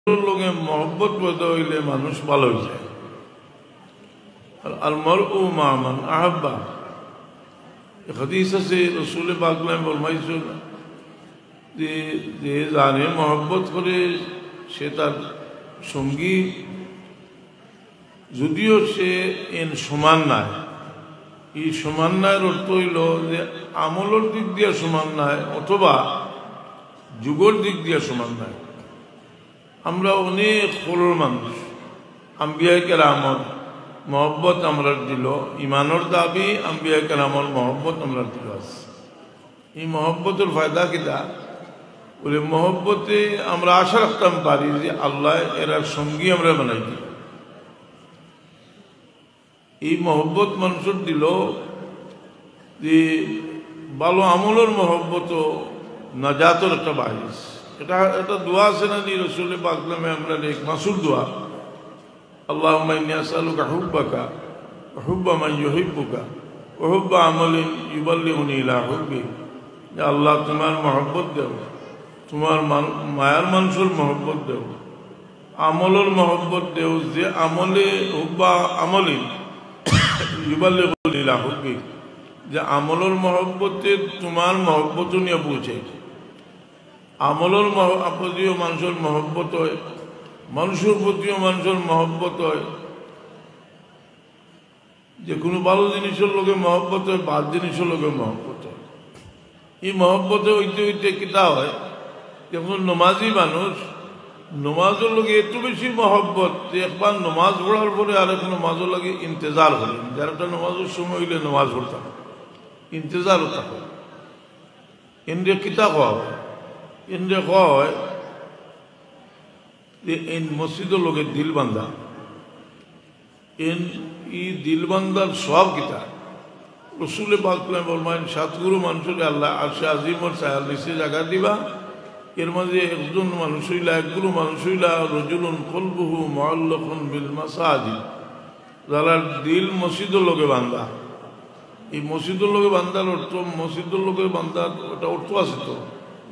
লোকে মহব্বত পয়দা হইলে মানুষ ভালো হয়ে যায়। আর আল মারউ মা মান আহাব্বা, হাদিস আছে রাসূল পাক ফরমাইছেন যে জানে মহব্বত করে সে তার সঙ্গী যদিও সে এন সমান নাই। এই সমান নায়ের অর্থ হইল যে আমলের দিক দিয়ে সমান নাই অথবা যুগের দিক দিয়ে সমান নাই। আমরা অনেক ফলর মানুষ, আম্বিয়ায়ে কেরামত মহব্বত আমরা দিল, ইমানের দাবি আম্বিয়ায়ে কেরামত মহব্বত আমরা দিল আছে। এই মহব্বতের ফায়দা কিটা বলে মহব্বতে আমরা আশা রাখতাম পারি যে আল্লাহ এরা সঙ্গী আমরা বানাই দিল। এই মহব্বত মানুষের দিল যে ভালো আমলের মহব্বত নাজাতের একটা বাহিস। এটা দোয়া আছে না যে রাসূল পাক আমরা এক মাসুর দোয়া, আল্লাহুম্মা ইন্নী আসআলুকা হুব্বাকা ওয়া হুব্বা মান ইউহিব্বুকা ওয়া হুব্বা আমালিন ইউবাল্লিগুনি ইলা হুব্বিক। যে আল্লাহ তোমার মহব্বত দেও, তোমার মায়ার মানুষের মহব্বত দেও, আমলের মহব্বত দেও যে আমলে হুব্বা আমালিন ইউবাল্লিগুনি ইলা হুব্বিক, যে আমলের মহব্বতে তোমার মহব্বত নিয়ে পৌঁছাই। আমলের প্রতিও মানুষের মহব্বত হয়, মানুষের প্রতিও মানুষের মহব্বত হয়। যে কোনো ভালো জিনিসের লোকে মহব্বত হয়, বাদ জিনিসের লোকে মহব্বত হয়। এই মহব্বতে হইতে হইতে কিতা হয়, যখন নমাজি মানুষ নমাজের লোকে এত বেশি মহব্বত যে একবার নমাজ পড়ার পরে আরেক নমাজের লাগে ইন্তজার হলেন। যার একটা নমাজের সময় হইলে নমাজ পড়তাম, ইন্তজার হতাম। ইন্দ্রিয় কিতা হওয়া হয়, ইন্দ্রিয় হয় যে এই মসজিদের লোকের দিল বান্ধা, এই দিল বান্ধার সব কিতা রাসূল পাক বলবেন সাতগুরু মানুষের আল্লাহ আরশে আজিমর ছায়ার নিচে জায়গা দিবা। এর মাঝে একজন মানুষ হইলা, একগুলো মানুষ হইলা রাজুলুন কলবুহু মুআল্লাকুন বিল মাসাজিদ, যারা দিল মসজিদের লোকে বান্ধা। এই মসজিদের লোকে বান্ধার অর্থ, মসজিদের লোকে বান্ধার ওটা অর্থ আছে তো,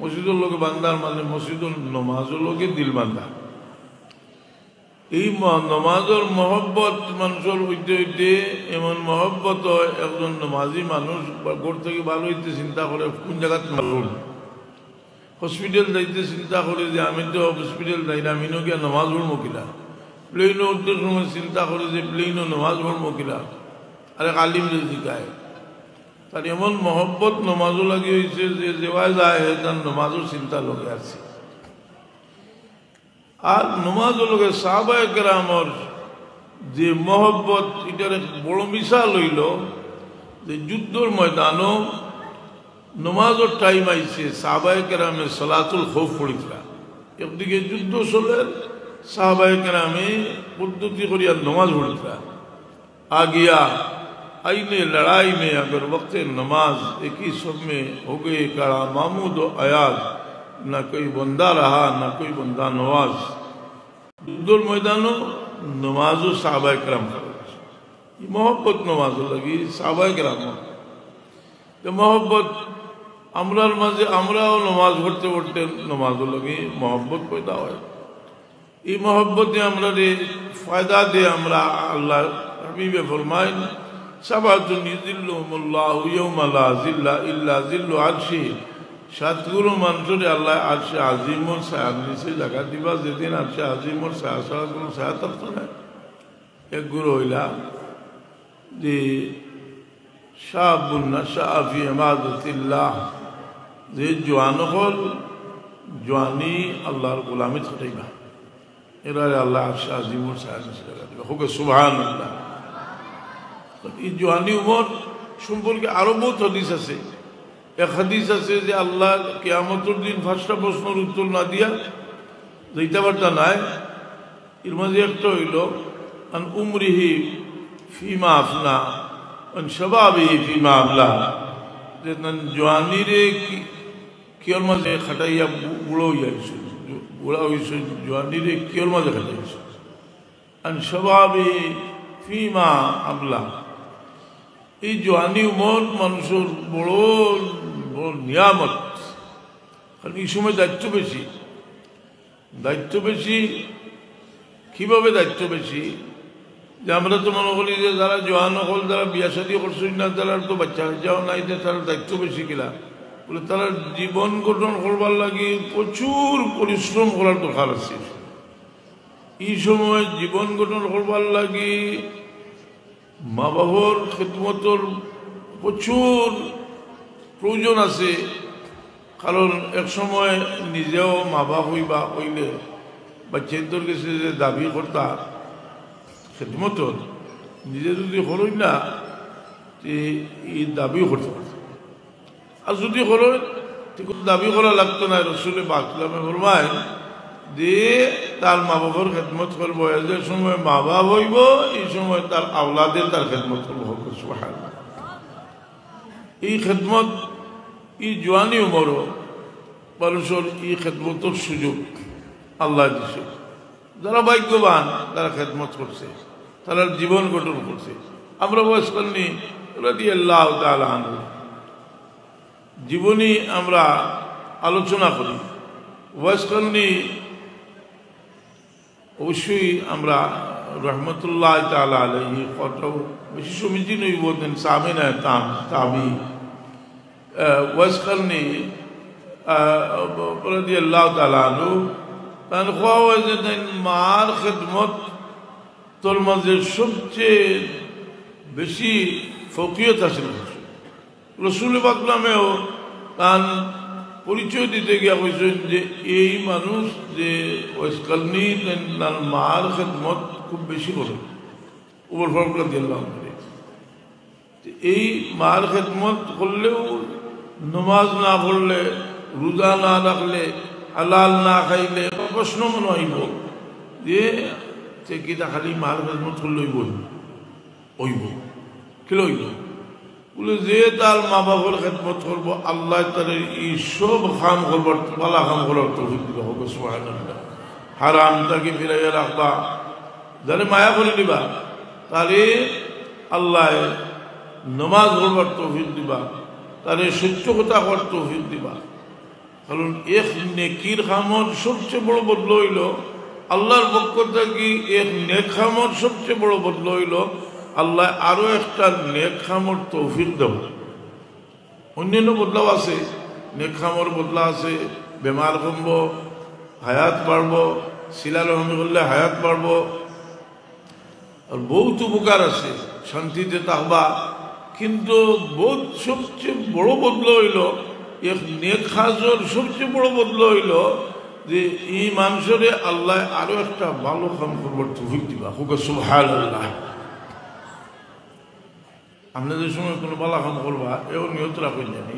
মসজিদের লোকে বান্ধার মানে মসজিদের নমাজের লোকে দিল বান্ধা। এই নমাজের মহব্বত মানুষের হইতে হইতে এমন মহব্বত হয়, একজন নমাজি মানুষ ঘর থেকে ভালো হইতে চিন্তা করে কোন জায়গাত মারুন, হসপিটাল যাইতে চিন্তা করে যে আমি তো হসপিটাল যাই না, আমিও গিয়া নমাজ পড়বো কিনা। প্লেনও উঠতে সময় চিন্তা করে যে প্লেনও নমাজ পড়বো কিনা, আরে আলিম যে শিখায়। তার এমন মহব্বত নমাজও লাগি হয়েছে যে যেভাবে যায় তার নমাজও চিন্তা লোকে আছে। আর নমাজও লোকে সাহাবায়ে কেরামর যে মহব্বত, এটার বড় মিশাল হইল যে যুদ্ধর ময়দানও নমাজের টাইম আইছে, সাহাবায়ে কেরামে সালাতুল খৌফ পড়িতরা। একদিকে যুদ্ধ চলে, সাহাবায়ে কেরামে পদ্ধতি করিয়া নমাজ পড়িতরা। আগিয়া आईने लड़ाई में अगर वक्त नमाज एक ही सब में हो गए कड़ा मामूद अयाज, न कोई बंदा रहा न कोई बंदा नवाज। दुल मैदानो नमाजो साहबाए करम मोहब्बत नमाजो लगी साहबाए करम तो मोहब्बत আমরার মাঝে আমরাও নমাজ পড়তে পড়তে নমাজও লগে মোহব্বত পয়দা হয়। এই মোহব্বতে আমরা ফায়দা দিয়ে আমরা আল্লাহ হাবিবে ফরমাইন সাবাতুন ইযিল্লুহুমুল্লাহু ইয়াওমা লা যিল্লা ইল্লা যিল্লু আরশি, সাতগুলো মানুষের আল্লাহ আরশে আজিমর ছায়ার নিচে জায়গা দিবা, যেদিন আরশে আজিমর ছায়া ছাড়া কোনো ছায়া থাকতো না। একগুলো হইলা যে শাবুন নাশআ ফি ইবাদাতিল্লাহ, যে জোয়ান হল জোয়ানি আল্লাহর গোলামি খাটাইবা, এরা আল্লাহ আরশে আজিমর ছায়ার নিচে জায়গা দিবা। হোক সুবহানাল্লাহ। এই জোয়ানি উমর সম্পর্কে আরো বহুত হাদিস আছে। এক হাদিস আছে যে আল্লাহ কিয়ামতের দিন 5টা প্রশ্নের উত্তর না দিয়া যাইতে পারতা নাই। এর মাঝে একটা হইল আন উমরিহি ফিমা আফনা আন শাবাবিহি ফিমা আবলা, যে জোয়ানি রে কিয়র মাঝে খাটাইয়া বুড়ো হইয়াছে, বুড়া হয়েছে, জোয়ানি রে কিয়র মাঝে খাটাইছে। আন শাবাবিহি ফিমা আবলা, এই জোয়ানি উমর মানুষের বড় বড় নিয়ামত, কারণ এই সময় দায়িত্ব বেশি। দায়িত্ব বেশি। কিভাবে দায়িত্ব বেশি? যে আমরা তো মনে করি যে যারা জোয়ান হল, যারা বিয়া শাদী করছেন না, তারা তো বাচ্চা যাও নাই, যে তারা দায়িত্ব বেশি কিনা বলে তারা জীবন গঠন করবার লাগে প্রচুর পরিশ্রম করার দরকার আছে। এই সময় জীবন গঠন করবার লাগে মা বাবার খেদমতর প্রচুর প্রয়োজন আছে। কারণ এক সময় নিজেও মা বাপ হইবা হইলে বাচ্চাদের কাছে যে দাবি করতা খেদমতর, নিজে যদি হরই না এই দাবি করতে পারত। আর যদি হরই ঠিক দাবি করা লাগতো না। রসুলে বাকলামে ফরমায় যে তার মা বাবার খেদমত করবো, যে সময় মা বাপ হইব এই সময় তার আওলাদের তার খেদমত করবো। এই খেদমত এই জোয়ানি উমরও মানুষের এই খেদমতর সুযোগ আল্লাহ দিছে। যারা ভাগ্যবান তারা খেদমত করছে, তারা জীবন গঠন করছে। আমরা বয়স করনি রাদিয়াল্লাহু তাআলা আনহু জীবনী আমরা আলোচনা করি। বয়স করনি অবশ্যই আমরা রহমতুল্লাহ তাআলা আলাইহি কতও বেশি সমীচীন হইব দেন সামিনা তাবি বয়স করনি রাদিয়াল্লাহু তাআলা আনহু তান খাওয়া মার খেদমত তোর মাঝে সবচেয়ে বেশি ফকিয়ত হাসিল করছে। রসুল বাকলামেও তান পরিচয় দিতে গিয়া কইছেন যে এই মানুষ যে ওয়াসকালনি তার মার খেদমত খুব বেশি করে উপর ফরকলা দিল্লাহ। এই মার খেদমত করলেও নমাজ না পড়লে, রোজা না রাখলে, হালাল না খাইলে প্রশ্ন মনে হইব যে কিতা খালি মার খেদমত করলে হইব কি হইব বলে যে তার মা বাবার খেদমত করবো আল্লাহ তার এই সব কাম করবার পালা কাম করার তৌফিক দিবা হোক সুবহানাল্লাহ। হারাম তাকে ফিরাইয়া রাখবা, যারে মায়া করে দিবা তারে আল্লাহ নমাজ পড়বার তৌফিক দিবা, তারে সত্য কথা করার তৌফিক দিবা। কারণ এক নেকির কামর সবচেয়ে বড় বদল হইল আল্লাহর পক্ষ থেকে এক নেক কামর সবচেয়ে বড় বদল হইল আল্লাহ আরো একটা নেক কামর তৌফিক দেব। অন্যান্য বদলাও আছে, নেক কামর বদলা আছে, বেমার কমব, হায়াত বাড়ব, সিলাল রহমি করলে হায়াত বাড়ব, আর বহুত উপকার আছে, শান্তিতে থাকবা। কিন্তু বহুত সবচেয়ে বড় বদল হইল এক নেক কাজর সবচেয়ে বড় বদল হইল যে এই মানুষরে আল্লাহ আরো একটা ভালো কাম করবার তৌফিক দিবা হোক সুবহানাল্লাহ। আপনাদের সময় কোনো ভালো কাম করবা এও নিয়ত রাখেন জানি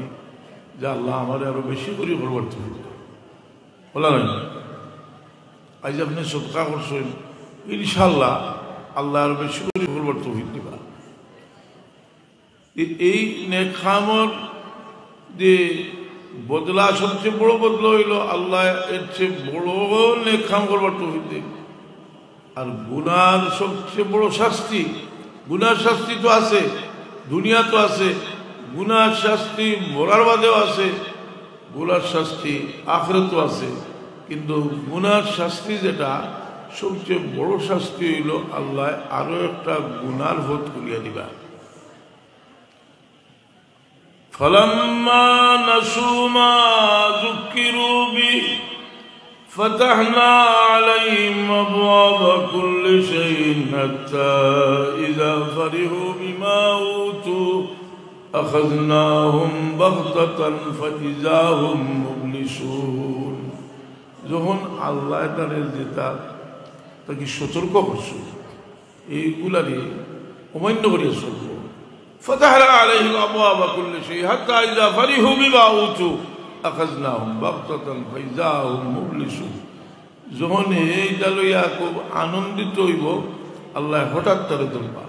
যে আল্লাহ আমার আরো বেশি করে করবার তৌফিক দিবা বলা নাই। আজ আপনি সদকা করছেন, ইনশাআল্লাহ আল্লাহ আরো বেশি করে করবার তৌফিক দিবা। এই নেক কামর যে বদলা সবচেয়ে বড় বদলা হইল আল্লাহ এর চেয়ে বড় নেক কাম করবার তৌফিক দিন। আর গুনার সবচেয়ে বড় শাস্তি, গুনার শাস্তি তো আছে, দুনিয়া তো আছে, গুনার শাস্তি মরার বাদেও আছে, গুনার শাস্তি আখিরাতেও আছে। কিন্তু গুনার শাস্তি যেটা সবচেয়ে বড় শাস্তি হইল আল্লাহ আরো একটা গুনার ভোট করিয়া দিবা। فلما نسوا ما ذكروا به فتحنا عليهم أبواب كل شيء حتى إذا فرحوا بما أوتوا أخذناهم بغتة فإذا هم مبلسون। যখন আল্লাহ তাদের যেটা তাকে সতর্ক করছে এইগুলারে অমান্য করিয়া চলব। فتحنا عليهم أبواب كل شيء حتى إذا فرحوا بما أوتوا أخذناهم بغتة فإذا هم مبلسون। যখন এইটা লইয়া খুব আনন্দিত হইব আল্লাহ হঠাৎ তারে ধরবা।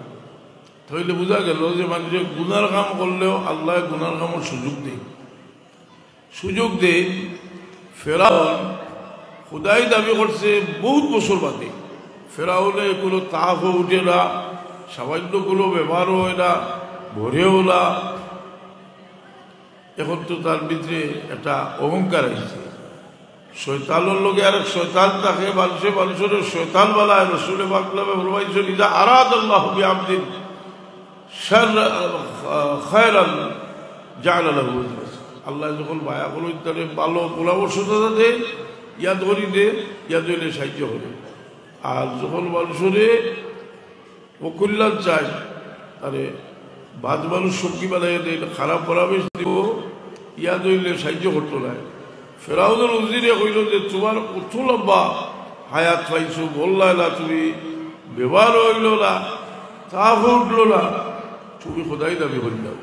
তাহলে বোঝা গেল যে মানুষের গুনার কাম করলেও আল্লাহ গুনার কামের সুযোগ দেয়। ফেরাউন খুদাই দাবি করছে বহুত বছর বাদে, ফেরাউনে কোনো তাপ উঠে না, সামান্যগুলো ব্যবহার হয় না, ভরেও না। এখন তো তার ভিতরে একটা অহংকার আছে, শয়তানের লগে আর শয়তান থাকে, মানুষের শয়তান বালায়। রসুলে পাকলামে ফরমাইছেন ইজা আরাদাল্লাহু বিআবদিন খায়রান জাআলা লাহু আজরান। আল্লাহ যখন মায়া করো তাহলে ভালো পরামর্শদাতা দে, ইয়াদ করি দে, ইয়াদ হইলে সাহায্য করে। আর যখন মানুষের অকল্যাণ চায় তাহলে বাদ মানুষ সবজি বানাই দেয়, খারাপ পরামর্শ দিব, ইয়াদ হইলে সাহায্য করতো না। ফেরাউনের উজিরে কইল যে তোমার কত লম্বা হায়াত পাইছো, বললাই না তুমি, ব্যবহার হইল না, তা উঠল না, তুমি খোদাই দাবি করিলাম।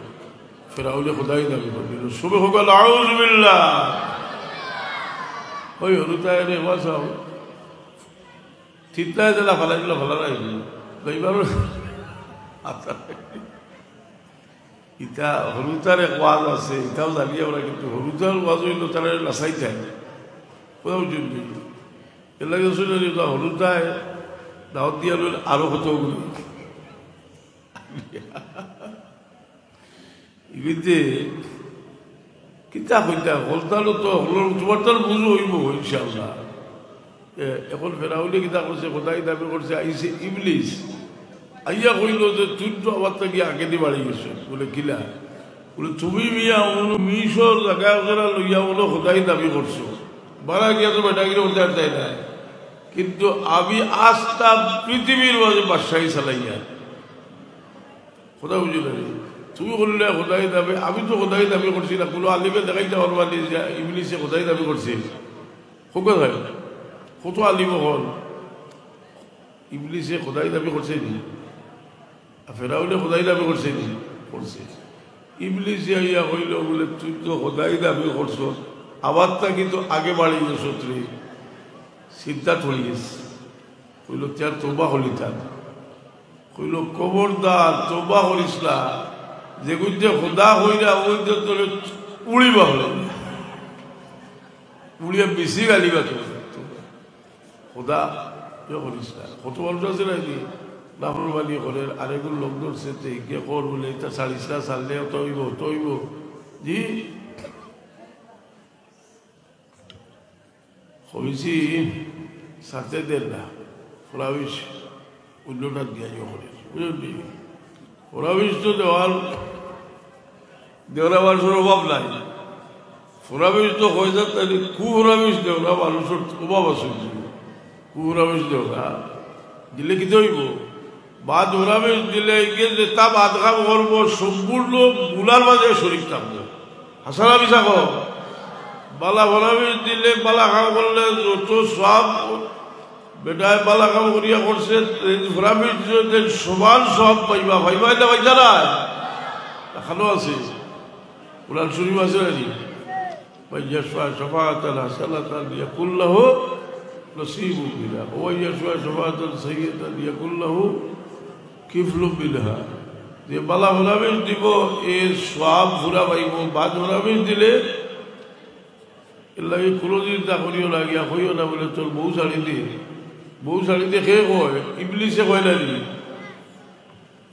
ফেরাউনে খোদাই দাবি করিল। সবে হোক আউযু বিল্লাহ। ওই হরুতায় রে বাসাও চিন্তায় জেলা ফালাই দিল, ফালা নাই এইবার আচ্ছা ইটা হরুতার এক ওয়াজ আছে, এটাও জানি আমরা, কিন্তু হরুতার ওয়াজ হইল তারা নাচাই যায় কোথাও জন্য এর লাগে হরুতায় দাওয়াত দিয়া লইল আরো কতগুলো ইবিতে কিতা কইতা হলতালো তো তোমার তার বুঝো হইব ইনশাআল্লাহ। এখন ফেরাউলে কিতা করছে, খোদাই দাবি করছে, আইসে ইবলিস আইয়া কইল যে তুই তো আবার তাকে আগে দিয়ে বাড়ি গেছো। বলে কিলা? বলে তুমি মিয়া মিশর জায়গা লইয়া বলো খোদাই দাবি করছো, বাড়া গিয়া তো বেটাগিরি হতে আর তাই নাই, কিন্তু আমি আজটা পৃথিবীর মাঝে বাদশাহী চালাইয়া খোদা বুঝি না। তুমি বললে খোদাই দাবি, আমি তো খোদাই দাবি করছি না। কোনো আলিমে দেখাইতে পারবানি যে ইবলিসে খোদাই দাবি করছে? খোকা ভাই কত আলিম হল ইবলিসে খোদাই দাবি করছে নি? ফেরাউলে খোদাই দাবি করছে নি? করছে। ইবলিসে ইয়া হইল বলে তুই তো খোদাই দাবি করছো, আবার তা কিন্তু আগে বাড়ি গেছো, তুই চিন্তা চলে গেছে। কইল তার তোবা হলি তার, কইল খবরদার তোবা করিস না, যে গুজে খোদা হইরা ওই তোর উড়িবা হল, উড়িয়া বেশি গালিবা তোর খোদা করিস না। কত বলতে আছে নাকি নাফরমানি করে আরেকগুলো লোক ধরছে গিয়ে কর বলে এটা ছাড়িস না, ছাড়লে তৈব তৈব জি হয়েছি সাথে দেন না ফোরাবিশ অন্যটা দিয়া করে বুঝলি। ফোরাবিশ তো দেওয়ার মানুষের অভাব নাই, ফোরাবিশ তো হয়ে যাক তাহলে কুফোরাবিশ দেও না, মানুষের অভাব আছে। কুফোরাবিশ দেও না দিলে কি দইব? বাদ ওরাবিশ দিলে গিয়ে তা বাদ কাম করবো, সম্পূর্ণ গুলার মাঝে শরীর থাকবো। হাসানা মিশা কর বালা ভরাবিশ দিলে বালা কাম করলে যত সব বেটায় বালা কাম করিয়া করছে, ভরাবিশ সমান সব পাইবা পাইবা এটা পাইছা না এখানো আছে। কোরআন শরীফ আছে নাকি? ভাইয়া সফাতান হাসানাতান ইয়াকুল্লাহু নসিবু বিহা ওয়া ইয়াশফা সফাতান সাইয়্যিদাতান ইয়াকুল্লাহু কিফলু বিহা। যে বালা ভরাবিশ দিব এ সব পুরা পাইব, বাদ ভরাবিশ দিলে এলাকি কোনোদিন তা করিও না, গিয়া কইও না বলে তোর বউ শাড়ি দিয়ে, বউ শাড়ি দিয়ে খেয়ে কয়, ইবলিসে কয় না নি?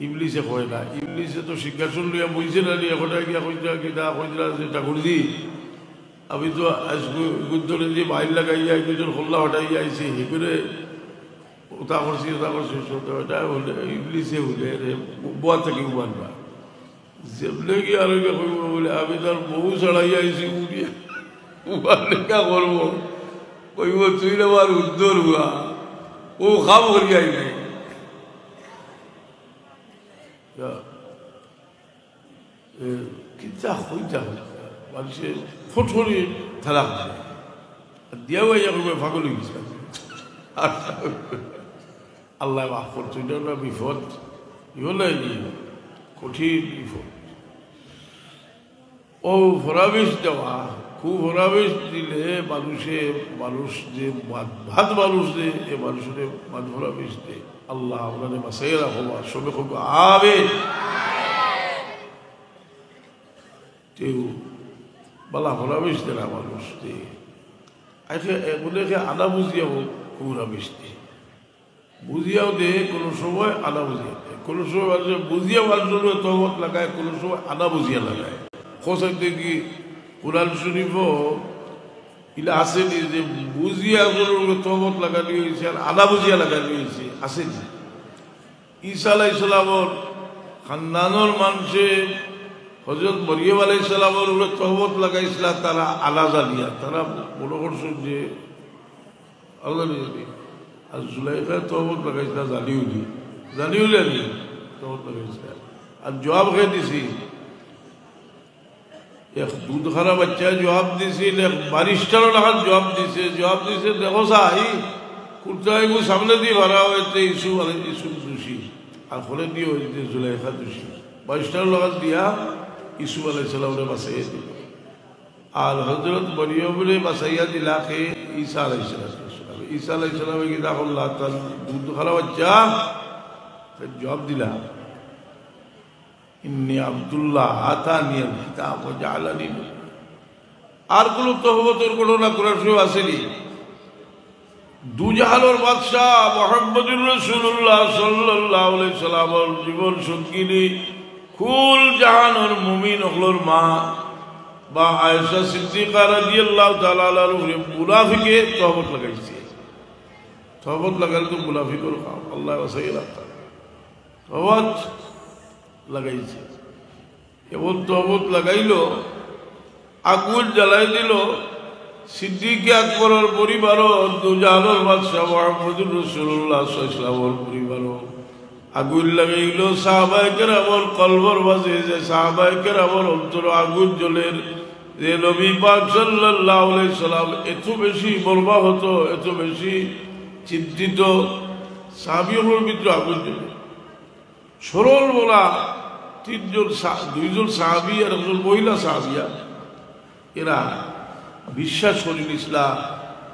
ইবলিসে কয় না, ইবলিসে তো সিংহাসন লইয়া বইছে না নি? এখন গিয়া কইতা কিনা কইলা যে ঠাকুরজি আমি তো আজ গুদ্ধরে দিয়ে বাইর লাগাইয়া একজন খোল্লা হটাইয়া আইছি, হে করে ওটা করছি ওটা করছি, ওটা হলে ইবলিসে হলে বোয়া থেকে মানবা যেমনে কি আর কইব বলে আমি তার বউ চড়াইয়া আইছি উড়িয়া লেখা করবো, কইব তুই আমার উদ্দর হুয়া ও খাম করিয়াই নাই। কিতা হইতা মানুষের ফটফরি খেলা দিয়াও ইয়া করবে ফাগল হয়ে গেছে। আল্লাহ মাফ করতো, এটা হলো বিপদ, ইহলাই কঠিন বিপদ। ও ফরাবিশ দেওয়া, খুব ফরাবিশ দিলে মানুষ যে ভাত মানুষ দে এ মানুষের ভাত ফরাবিশ দে। আল্লাহ আপনাদের বাসাই রাখো, সবে খুব আবে কেউ বালা ফরাবিশ দে না মানুষ দে, এগুলোকে আনা বুঝিয়াও ফরাবিশ দে, বুঝিয়াও দে কোনো সময় আনা বুঝিয়া দে, কোনো সময় মানুষের বুঝিয়া মানুষের তহমত লাগায়, কোনো সময় আনা বুঝিয়া লাগায়। খোঁজ কি কোরআন শরীফও ইলা আসেনি যে বুঝিয়া তহমত লাগানি হয়েছে আর আদা বুঝিয়া লাগানি হয়েছে আসেনি। ঈসা আলাইহিস সালামর খানদানোর মানুষে হযরত মরিয়ম আলাইহিস সালামর উপরে তহমত লাগাইছিল, তারা আলা জানিয়া তারা মনে করছেন যে আল্লাহ জানি। আর জুলাইখা তহমত লাগাইছিল জানিউলি আমি তহমত লাগাইছিল। আর জবাব খেয়ে দিছি, এক দুধ খারা বাচ্চায় জবাব দিছিল, এক বারিস্টারও লাগার জবাব দিছে দেখো সাহি কুর্তায় সামনে দিয়ে ভরা হয়েছে ইসু দোষী আর ফলে দিয়ে হয়েছে জুলাইখা দোষী। বারিস্টারও লাগার দিয়া ইসু আলাইহিস সালামরে বাঁচাইয়া দিল। আর হযরত মরিয়মরে বাঁচাইয়া দিলাকে ঈসা আলাইহিস সালাম। ঈসা আলাইহিস সালামে কি দেখো আল্লাহ তার দুধ খারা বাচ্চা জবাব দিলা ইন্নী আব্দুল্লাহ আতানিয়াল কিতাব ওয়া জাআলানি। আর কোন তহমতের ঘটনা কোরআন শরীফে আসেনি। দুজাহানের বাদশাহ মুহাম্মদুর রাসূলুল্লাহ সাল্লাল্লাহু আলাইহি সাল্লামের জীবন সঙ্গিনী কুল জাহানের মুমিন হলর মা বা আয়েশা সিদ্দিকা রাদিয়াল্লাহু তাআলা আনহা মুনাফিকে তহমত লাগাইছে। তহমত লাগালে তো মুনাফিকের কাম, আল্লাহ বাঁচাইয়া তহমত লাগাইছে। এমন তহমত লাগাইল আগুন জ্বালাই দিল সিদ্দিক আকবরের পরিবারও, দুজাহানের বাদশাহ মুহাম্মদুর রাসূলুল্লাহ সাল্লাল্লাহু আলাইহি ওয়াসাল্লামের পরিবারও আগুন লাগাইল। সাহাবায়ে কেরামের কলবর বাজে যে সাহাবায়ে কেরামের অন্তর আগুন জ্বলের যে নবী পাক সাল্লাল্লাহু আলাইহি সাল্লাম এত বেশি মর্মাহত, এত বেশি চিন্তিত, সাহাবীদের ভিতরে আগুন জ্বলে। সরল বলা দুইজন সাহাবী আর একজন মহিলা সাহাবিয়া, এরা বিশ্বাস করেন ইসলাম।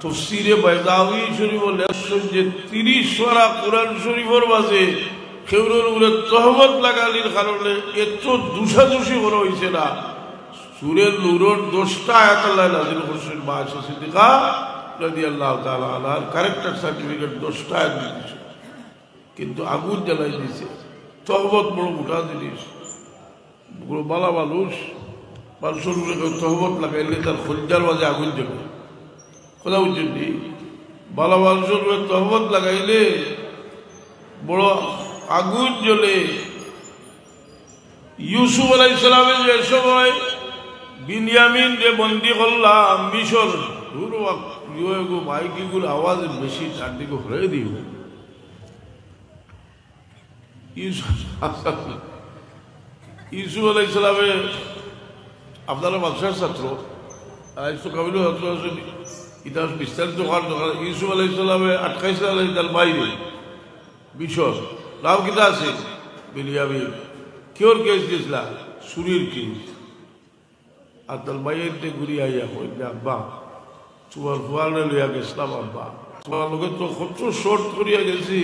তাফসীরে বাইদাউই শরীফ লেখছেন যে 30 সোরা কোরআন শরীফের মাঝে কেউরের উপরে তহমত লাগালির কারণে এত দুষাদুষি করা হয়েছে না। সূরা নূরের 10টা আয়াত আল্লাহ নাযিল করেছেন মা আয়েশা সিদ্দিকা রাদিয়াল্লাহু তাআলা আনহার ক্যারেক্টার সার্টিফিকেট 10টা আয়াত দিয়েছে, কিন্তু আগুন জ্বালাই দিয়েছে। তহমত বড় মোটা জিনিস, বড় বালা মানুষের উপরে তহমত লাগাইলে তার খঞ্জার মাঝে আগুন জ্বলে। কথা বুঝছেন? বালা মানুষের উপরে তহমত লাগাইলে বড় আগুন জ্বলে। ইউসুফ আলাইহিস সালামের যে সময় বিনিয়ামিন যে বন্দি করলাম মিশর, মাইকিগুলো আওয়াজ বেশি চারদিকে হয়ে দিই। ইউসুফ আলাইহিস সালামে আপনারা মাদ্রাসার ছাত্র, কাবিল ইতিহাস বিস্তারিত হওয়ার দরকার। ইউসুফ আলাইহিস সালামে আটকাইছিল তার বাইরে মিশর, নাম কিতা আছে বিনিয়ামিন। কিওর কেস দিয়েছিল? চুরির কেস। আর তার বাইরে ঘুরি আইয়া কইলে আব্বা তোমার ফুয়ারে লইয়া গেছিলাম, আব্বা তোমার লোকে তো কত শর্ট করিয়া গেছি,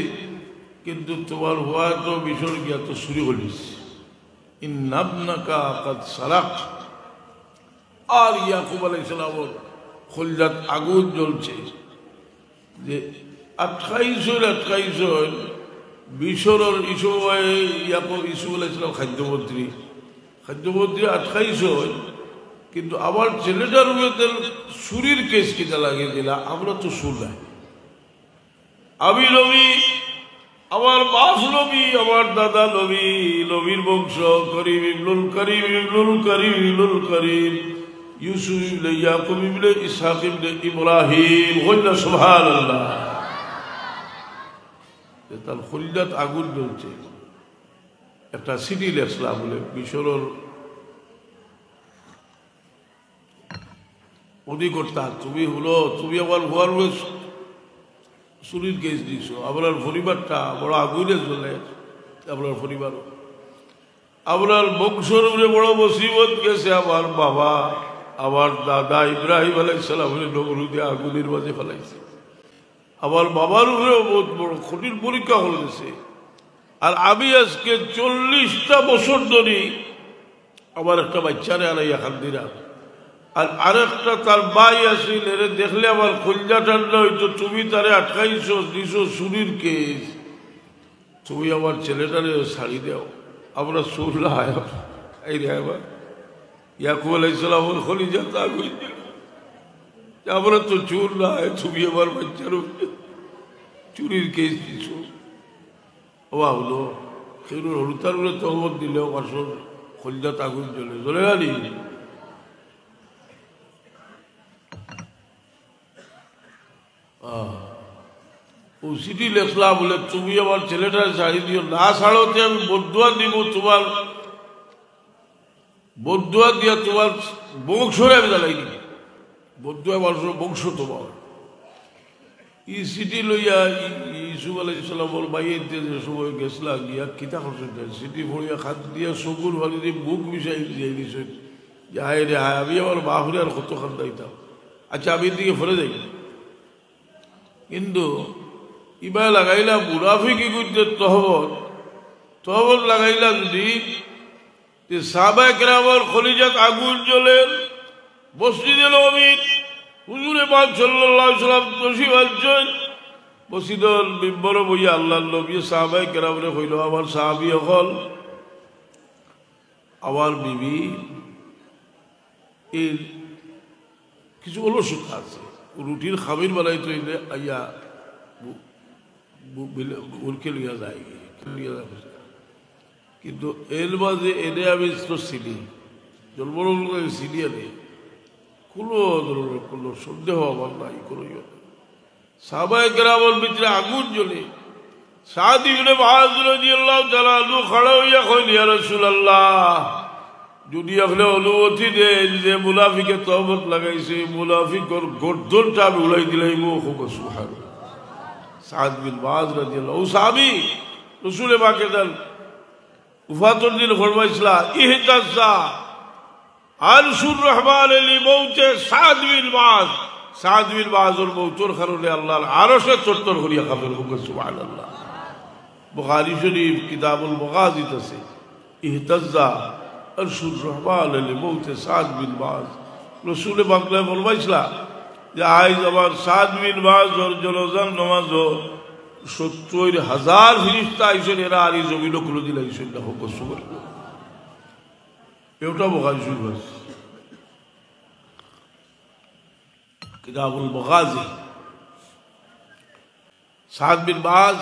কিন্তু তোমার হুয়া তো মিশর গিয়া তো চুরি করিস। ইন্নাবনাকা কাদ সারাক। আর ইয়াকুব আলাইহিস সালামের কলজাত আগুন জ্বলছে যে 28 মিশরের ইসুফ আলাইহিস সালাম খাদ্যমন্ত্রী 28, কিন্তু আমার ছেলেটার উপরে চুরির কেস কিনা লাগিয়ে দিলা। আমরা তো সুর নাই, আমি নবী, আমার বাপ নবী, আমার দাদা নবী, নবীর বংশ করিম ইবনুল করিম ইবনুল করিম ইবনুল করিম, ইউসুফ ইবনে ইয়াকুব ইবনে ইসহাক ইবনে ইব্রাহিম। কইলা সুবহানাল্লাহ। তার খলিলাত আগুন জ্বলছে। একটা সিটি লেখলা বলে মিশরের অধিকর্তা, তুমি আমার হুয়ার চুরির কেস দিছো, আপনার পরিবারটা বড় আগুনে জ্বলে, আপনার পরিবারও, আপনার বংশের উপরে বড় মুসিবত গেছে। আমার বাবা, আমার দাদা ইব্রাহিম আলাইহিস সালামের নমরুদে আগুনের মাঝে ফেলাইছে। আমার বাবার উপরেও বহুত বড় কঠিন পরীক্ষা হয়ে গেছে। আর আমি আজকে 40টা বছর ধরে আমার একটা বাচ্চারে আনাইয়া খান্দিরা, আর আরেকটা তার ভাই আসিল, এরে দেখলে আমার কলজা ঠান্ডা হইতো। তুমি তারে আটকাইছো, দিছো চুরির কেস, তুমি আমার ছেলেটারে ছাড়ি দাও। আমরা শুনলা এই রে আবার ইয়াকুব আলাইহিস সালামের খলিজা আগুন জ্বলে। আমরা তো চোর না, তুমি আমার বাচ্চার চুরির কেস দিছো। ওবা হলো সেগুলো হলুতার বলে তহমত দিলেও আসল খোলজাত আগুন জ্বলে জ্বলে আনি। ও চিঠি লেখলা বলে তুমি আমার ছেলেটার ছাড়ি দিও, না ছাড়োতে আমি বদুয়া দিব, তোমার বদুয়া দিয়া তোমার বংশরে আমি জ্বালাই দিব, বদুয়া মানুষের বংশ তোমার। ই চিঠি লইয়া ইসুফ আলাইহিসসালাম বল বাইতে যে সময় গেছলা গিয়া কিতা করছে চিঠি পড়িয়া খাত দিয়া চকুর ভালি দিয়ে বুক মিশাই দিয়ে দিছে যে হায় রে হায়, আমি আমার বাহুরে আর কত খান দাইতাম। আচ্ছা আমি দিকে ফেলে যাই, কিন্তু ইবা লাগাইলা মুনাফিকি করতে তহবত লাগাইলা যদি সাহাবায়ে কেরামের খলিজাত আগুন জ্বলে মসজিদে নববীর হুজুরে পাক সাল্লাল্লাহু আলাইহি ওয়াসাল্লাম তশরিফ আনছেন, মসজিদের মিম্বরে বইয়া আল্লাহর নবী সাহাবায়ে কেরামরে কইল, আমার সাহাবী হল আমার বিবি এর কিছু অলসতা আছে, রুটির খামির বানাই তৈলে আইয়া উড়কে লিয়া যায়, কিন্তু এর মাঝে এনে আমি তো চিনি জন্ম চিনি আনে কোনো ধরনের কোনো সন্দেহ আমার নাই, কোনো সাহাবায়ে কেরামের ভিতরে আগুন জ্বলে। সাদ ইবনে মুআয রাদিয়াল্লাহু তাআলা আনহু খড়া হইয়া কইলেন, ইয়া রাসূলুল্লাহ, যদি আপনি অনুমতি দেন যে মুনাফিকে তহমত লাগাইছে, মুনাফিকর গর্দনটা আমি উড়াই দিলাম। সুবহানাল্লাহ। সাদ বিন মুআয রাদিয়াল্লাহু সাহাবী রাসূল পাকের দান উফাতুর দিন ফরমাইছিলা, ইহতাজা আরশুর রহমান লিমাউতে সাদ বিন মুআয, সাদ বিন মুআযের মওতের কারণে আল্লাহর আরশে চত্বর করিয়া কাফের হুকুম। সুবহানাল্লাহ। বুখারী শরীফ কিতাবুল মাগাজিত আছে, ইহতাজা আরশুর রহমান লিমাউতে সাদ বিন মুআয। রাসূল পাক ফরমাইছিলা যে আজ আমার সাদ বিন মুআযের জানাজার নামাজ ৭০,০০০ ফেরেশতা আইছেন, এরা আর এই জমিন খুলে দিলাইছেন না হুকুম। সুবহানাল্লাহ। এটা বুখারী শরীফ আছে, কিতাবুল মাগাজি। সাদ বিন মুআয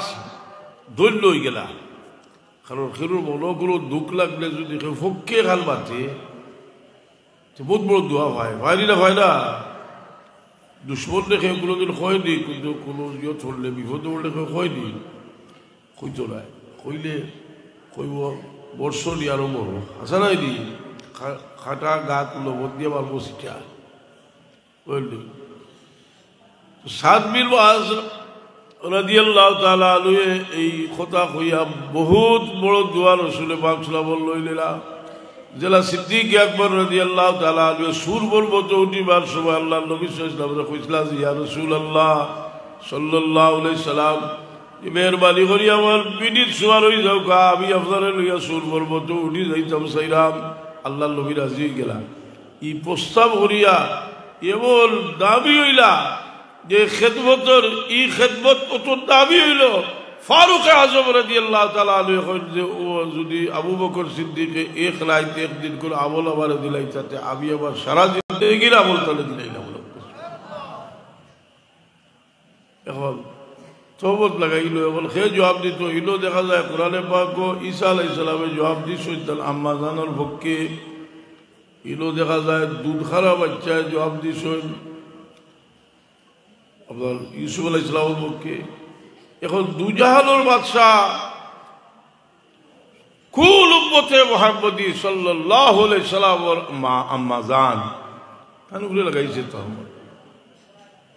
দৈন্য হয়ে গেলা, কারণ খেরুর মনগুলো দুঃখ লাগলে যদি কেউ ফক্কে খাল বাঁধে বহুত বড় দোয়া হয়, হয়নি না হয় না। দুশ্মন রেখে কোনোদিন হয়নি, কিন্তু কোনো ইয়ে চললে বিপদে পড়লে কেউ হয়নি, কইতো নাই, কইলে কইব বর্ষ নি আরো বড় আসা নাই নি খাটা গাত লবণ দিয়ে আমার বসিটা বুঝলি। সাদ বিন মুআয রাদিয়াল্লাহু তাআলা আনহু এই কথা কইয়া বহুত বড় দোয়া রাসূল পাক সাল্লাল্লাহু আলাইহি ওয়াসাল্লাম জেলা সিদ্দিক আকবর রাদিয়াল্লাহু তাআলা আনহু সুর বলবো তো উঠিবার সময় আল্লাহর নবী সাল্লাল্লাহু আলাইহি ওয়াসাল্লাম কইছিলেন, ইয়া রাসূলুল্লাহ সাল্লাল্লাহু আলাইহি সাল্লাম, মেহরবানি করি আমার পিঠির সুয়ার হয়ে যাও কা, আমি আপনারে লইয়া সুর বলবো তো উঠি যাইতাম সাইরাম। আল্লাহর নবী রাজি হয়ে গেলা, ই প্রস্তাব করিয়া এমন দাবি হইলা যে খেদমতর ই খেদমত কত দাবি হইল। ফারুক আজম রাদিয়াল্লাহু তাআলা আনহু কইল যে ও যদি আবু বকর সিদ্দিকে এক রাইতে একদিন করে আমল আমার দিলাই, তাতে আমি আবার সারা জিন্দেগির আমল তাহলে দিলাইলাম। এখন তহমত লাগাইল, এখন সে জবাব দিত হইল। দেখা যায় কোরআনে পাক ঈসা আলাইহিস সালামে জবাব দিছেন আম্মা জানার পক্ষে, ইলো দেখা যায় দুধ খারা বাচ্চায় জবাব দিছেন আপনার ইউসুফ আলাইহিস সালামের পক্ষে। এখন দুজাহানের বাদশাহ কুল উম্মতে মুহাম্মদী সাল্লাল্লাহু আলাইহি সাল্লামের মা আম্মা জান তানুগুলো লাগাইছে তহমত।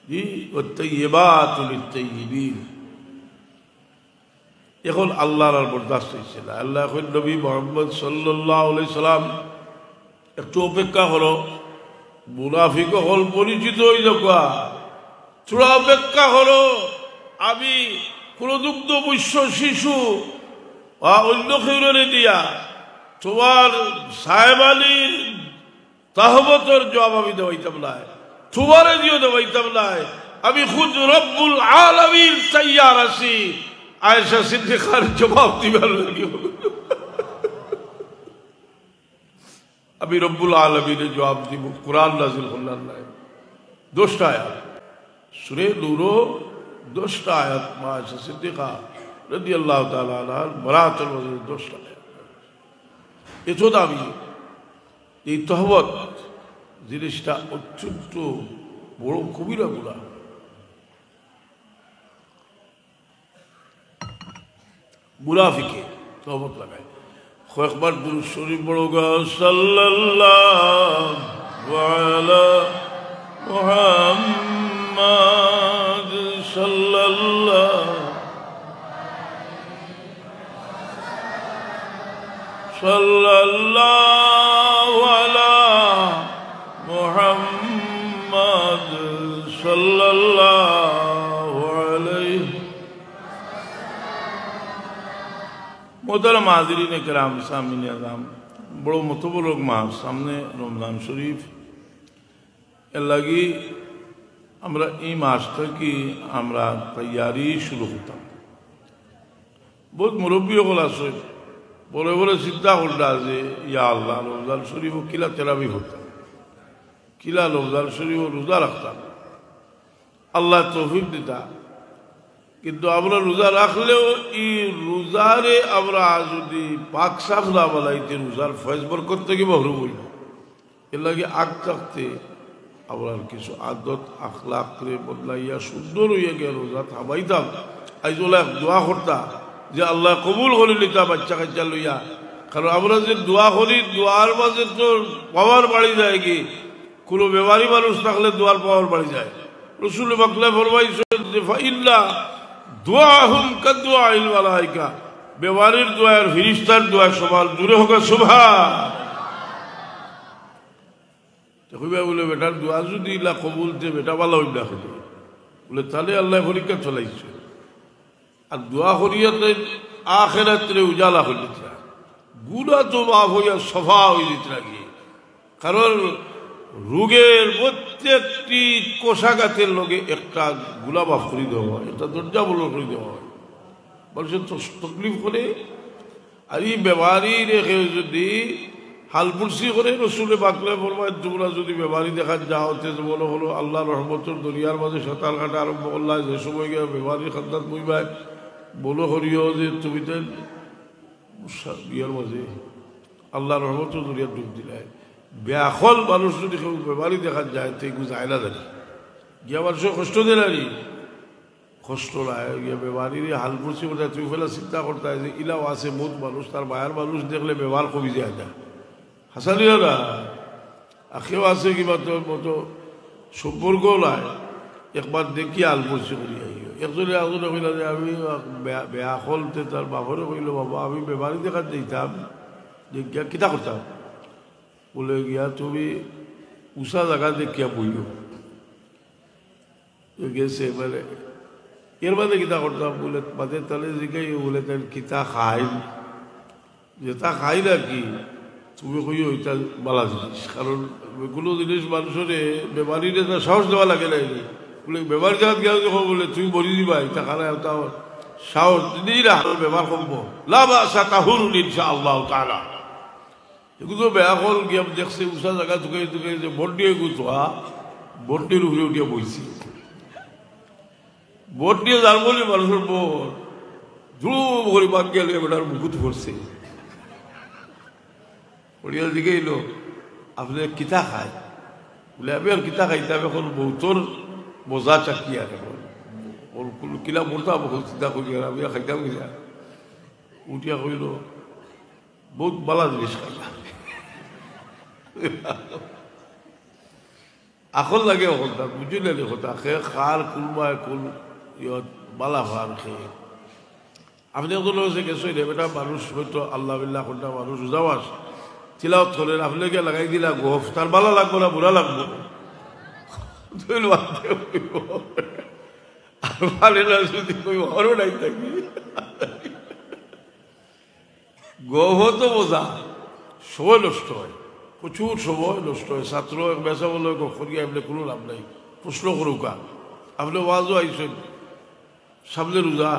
জি ওয়াত্তাইয়িবাতু লিত্তাইয়িবিন। এখন আল্লাহর আর বরদাস্ত হইছে না। আল্লাহ এখন নবী মুহাম্মদ সাল্লাল্লাহু আলাইহি সাল্লাম একটু অপেক্ষা করো, মুনাফিক হল পরিচিত হয়ে যাওয়া, তোরা অপেক্ষা করো, আমি কোন দুগ্ধ বৈশ্য শিশু বা অন্য খেউরে দিয়া তোমার সাহেবানির তাহবতর জবাব আমি দেওয়াইতাম না, তোমারে দিও দেওয়াইতাম না, আমি খুদ রব্বুল আলামিন তৈয়ার আছি আয়েশা সিদ্দিকার জবাব দিবার লাগি। আমি রব্বুল আলামিনের জবাব দিব, কোরআন নাযিল করলেন না। 10টা আয়াত সূরা নূরও 10টা আয়াত মা আয়েশা সিদ্দিকা রাদিয়াল্লাহু তাআলা আনহার বরাতের মধ্যে 10টা আয়াত। এত দামি এই তহবত জিনিসটা অত্যন্ত বড় কবিরা গুনাহ। মুনাফিকে তহবত লাগায় কয়েকবার দুরূদ শরীফ পড়োগা সাল্লাল্লাহু আলা মুহাম্মাদ সাল্লাল্লাহু আলা মুহাম্মাদ সাল্লাল্লাহু আলাইহি। মোহতারাম হাজিরিন কেরাম সামিন আযম, বড় মতবরক মাস সামনে রমজান শরীফ, এর লাগি আমরা এই মাস থেকে আমরা তৈয়ারি শুরু হতাম। বহুত মুরব্বী হল আছে বলে বলে চিন্তা করলা যে ইয়া আল্লাহ রমজান শরীফ কিলা তেরাবি হতাম, কিলা রমজান শরীফ রোজা রাখতাম, আল্লাহ তৌফিক দিতা। কিন্তু আমরা রোজা রাখলেও এই রোজারে আমরা যদি পাক সাফ না বানাইতে রোজার ফয়েজ বরকত থেকে মহরুম হইল। এর লাগে আগ থাকতে আমরা কিছু আদত আখলাক করে বদলাইয়া সুন্দর হইয়া গিয়ে রোজা থামাইতাম। আইজ ওলা দোয়া করতা যে আল্লাহ কবুল করে লিতা বাচ্চা কাচ্চা লইয়া। কারণ আমরা যে দোয়া করি দোয়ার মাঝে তো পাওয়ার বাড়ি যায় কি, কোনো বেমারি মানুষ থাকলে দোয়ার পাওয়ার বাড়ি যায়। রসুল বাকলা ফরমাইছেন যে ফাইন্না দুআহুম কাদুআইল মালায়েকা, বেমারির দোয়া আর ফেরেশতার দোয়া সমান, দূরে হোক সুবহান। কইবা বলে বেটার দোয়া যদি ইলা কবুল দে বেটা ভালো হইবা হইবে বলে তাহলে আল্লাহ পরীক্ষা চলাইছে। আর দোয়া করিয়াতে আখিরাতে উজালা হইতে চায়, গুনাহ তো মাফ হইয়া সফা হয়ে যেতে লাগে। কারণ রোগের প্রত্যেকটি কোষাঘাতের লগে একটা গুনাহ মাফ করে দেওয়া হয়, একটা দরজা বন্ধ করে দেওয়া হয়। বলছেন তো তকলিফ করে আর এই বেমারি রেখে যদি হালপুরসি করে রসুলে বাকলে ফরমায় তোমরা যদি বেমারি দেখা যাও তেজ বলো হলো আল্লাহ রহমতের দরিয়ার মাঝে সাঁতার কাটা আরম্ভ করলা, যে সময় গিয়ে বেমারির খাদ্যাত বইবাই বলো করিও যে তুমি তো বিয়ার মাঝে আল্লাহ রহমতের দরিয়ার ডুব দিলাই। ব্যাখল মানুষ যদি কেউ বেমারি দেখা যায় তো এগুলো যায় না জানি গিয়ে মানুষ কষ্ট দিলারি কষ্ট নাই গিয়ে বেমারির হালপুরসি করতে তুই ফেলা চিন্তা করতে যে ইলাও আছে বহুত মানুষ, তার মায়ের মানুষ দেখলে বেমার কমে যায় না হাসানিও না, আখেও আছে কিবা তোর মতো সম্পর্কও নাই। একবার দেখি আলপরসি করি আইও একজনে একজনে কইলা যে আমি বেয়া খলতে তার বাপরে কইল বাবা আমি বেমারি দেখার যেতাম যে গিয়া কিতা করতাম বলে গিয়া তুমি উষা জায়গা দেখিয়া বইও গেছে মানে এর বাদে কিতা করতাম বলে বাদে তাহলে জিগাই বলে তার কিতা খাই যে তা খাই না কি তুমি কই ওইটা বালা জিনিস। কারণ কোনো জিনিস মানুষের বেমারির একটা সাহস দেওয়া লাগে না, বলে বেমার জায়গা গিয়া যখন বলে তুমি বলি দিবা এটা খানা একটা সাহস দিই না বেমার কমবো লাভা তাহুর ইনশাআল্লাহ তাআলা। এগুলো বেয়া কল গিয়া দেখছে উষা জায়গা ঢুকে ঢুকে যে ভোট দিয়ে গুছোয়া ভোটটির উপরে উঠিয়া বইছি, ভোট দিয়ে যার বলি মানুষের ভোট ধুম করে বাদ গেলে বেটার মুকুত পড়ছে পড়িয়া দিকে এলো আপনি কিতা খায় বলে আমি আর কিতা খাইতে আমি এখন বহুতর বোঝা চাকি আর ওর কিলা মরতা বহুত চিন্তা করি আর আমি খাইতাম কিনা উঠিয়া কইল বহুত বালা জিনিস খাইলাম আকল লাগে কথা বুঝিলে কথা খে খার কুলমায় কুল ইয়ত বালা ভার খেয়ে আপনি হচ্ছে গেছে বেটা মানুষ হয়তো আল্লাহ বিল্লাহ কোনটা মানুষ রোজাওয়াস তিলাওয়াত করেন আপনি গিয়ে লাগাই দিলা গোফ তার বালা লাগবো না বুড়া লাগবো আর পারে না যদি কই হরও নাই থাকি গোফ তো বোঝা সময় নষ্ট হয়, প্রচুর সময় নষ্ট হয়। ছাত্র বেচা বলে গিয়ে আপনি কোনো লাভ নাই, প্রশ্ন করুকা আপনি ওয়াজও আইসেন সামনে রোজা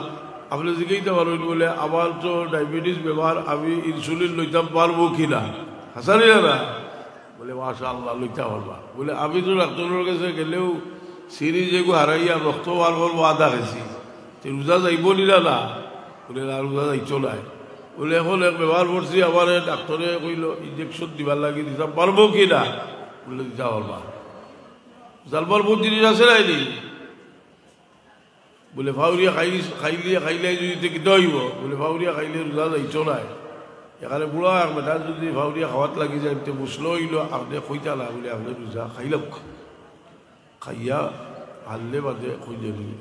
আপনি জিজ্ঞাসা পারেন বলে আমার তো ডায়াবেটিস ব্যবহার আমি ইনসুলিন লইতাম পারবো কিনা হাসানি না বলে বলে মাশা আল্লাহ লইতে পারবা বলে আমি তো ডাক্তারের কাছে গেলেও সিরিজ এগু হারাইয়া রক্ত বার করবো আদা খাইছি রোজা যাইব নিলা না বলে না রোজা যাইতো নাই বলে এখন এক ব্যবহার করছি আবার ডাক্তারে কইল ইঞ্জেকশন দিবার লাগি দিতে পারবো কি না বলে দিতে পারবা জালবার বহুত জিনিস আছে নাইনি বলে ফাউরিয়া খাইলে যদি কিতে হইব বলে ফাউরিয়া খাইলে রোজা যাইতো নাই এখানে বুড়া এক বেটা যদি ফাউরিয়া খাওয়াত লাগি যায় মুসলো হইল আপনি কইতা না বলে আপনি রোজা খাইলাম খাইয়া হারলে বাদে খুঁজে নিয়ে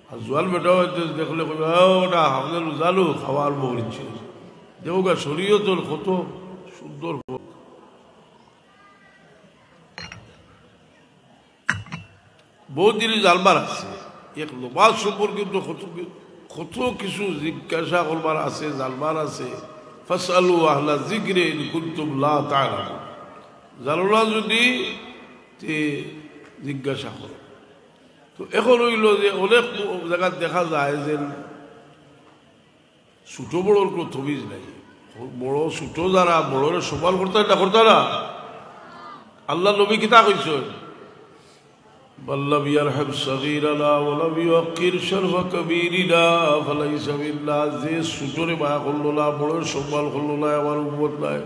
আর জোয়াল বেটা হয়তো দেখলে কইবা ওটা আপনার রোজালু খাওয়ার বউ ইচ্ছে দেওগা শরীয় তোর কত সুন্দর বহুত জিনিস জানবার আছে এক লোবাস সম্পর্কে কত কিছু জিজ্ঞাসা করবার আছে জানবার আছে ফাসআলু আহলা যিকরি ইন কুনতুম লা তা'লামুন জানো না যদি জিজ্ঞাসা করো তো এখন হইল যে অনেক জায়গা দেখা যায় যে ছোট বড়োর কোনো তমিজ নাই বড় ছোট যারা বড়রে সমান করতে না আল্লাহ নবী কিতা কইছেন বল্লম ইয়ারহাম সগীরানা ওয়ালাম ইউকির শরফ কবীরিনা ফালাইসা বিল্লাহ যে ছোটরে মায়া করলো না বড়র সম্মান করলো না আমার উম্মত নাই